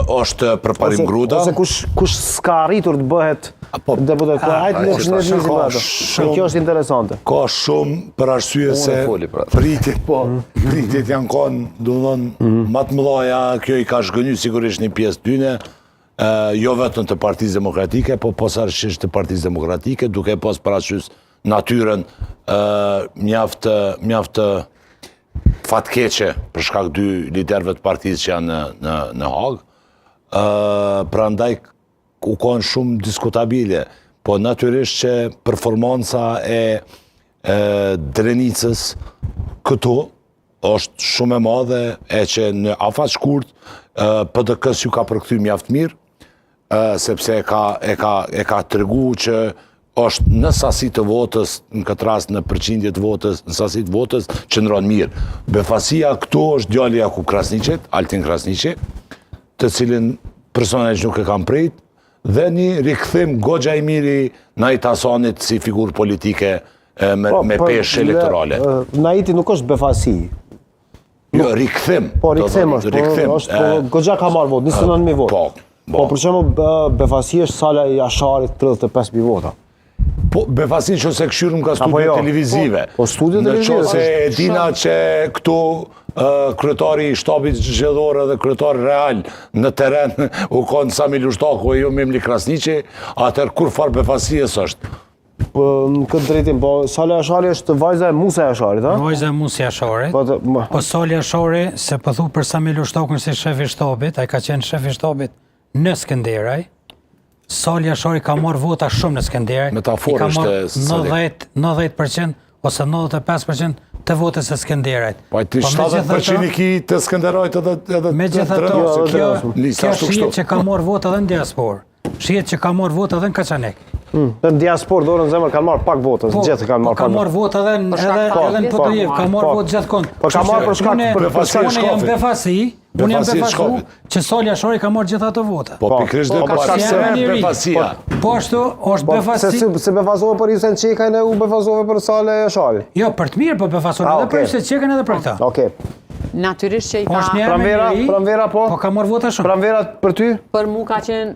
është përparim Gruda. Ose kush s'ka arritur të bëhet deputet. Kjo është interesante. Ka shumë për arsye se pritjet janë konë, më të mëdhaja, kjo i ka shgënyu sigurisht një pjesë tyne, jo vetëm të Partisë Demokratike, po posaçërisht të Partisë Demokratike, duke pas parasysh natyrën mjaftë fatkeqe për shkak dy liderëve të partisë që janë në Hagë. Prandaj u kanë shumë diskutabile, po natyrisht që performanca e Drenicës këtu është shumë e madhe, e që në afat shkurt PDK-s ju ka përkthy mjaft mirë, sepse e ka tregu që është në sasi të votës, në këtë rast në përqindje të votës, në sasi të votës, qëndron mirë. Befasia këtu është djali Jakub Krasniqit, Altin Krasniqi, të cilin personalisht nuk e kam prejt, dhe një rikthim goxha i miri Nait Hasanit si figurë politike me peshë elektorale. Naiti nuk është befasi. Jo, rikthim. Po, rikthim është, goxha ka marrë votë, 29.000 votë. Po, për shembull, befasi është Sala Jasharit 35.000 vota. Po, befasin që se këshyrëm ka studio televizive. Po, studio televizive. Në që se e dina që këtu kryetari i shtabit zgjedhor dhe kryetari real në teren u konë Sami Lushtako e jo Memli Krasniqi, atër kur farë befasies është? Në këtë drejtim, po Sala Jashari është vajza e Musa Jasharit, a? Vajza e Musa Jasharit. Po Sala Jashari, se pëthu për Sami Lushtakun si shef i shtabit, a i ka qenë shef i shtabit në Skënderaj. Sala Jashari ka marrë vota shumë në Skënderaj. Metaforisht e Sali. 90% ose 95% të votës e Skënderajt. Po ti 70% i ki të Skënderajt edhe me gjithato, kjo shihet që ka marrë vota edhe në diasporë. Shihet që ka marrë vota edhe në Kaçanek. Në diasporë dorën zemër kanë marrë pak votës, gjithë kanë marrë pak. Ka marrë vota edhe në Potojev, ka marrë votë gjithkohë. Po ka marrë për shkak unë jam befasi, që Sala Jashari ka marrë gjithë ato vota. Po pikërisht do të pasë befasia. Po ashtu është befasi. Se befazove për Hysén Çekajn e u befazove për Sala Jashari. Jo, për të mirë po befazove edhe për Hysén Çekajn edhe për këta. Okej. Natyrisht që i ka... Pranvera po? Po ka marrë vota shumë. Pranvera për ty? Për mu ka qenë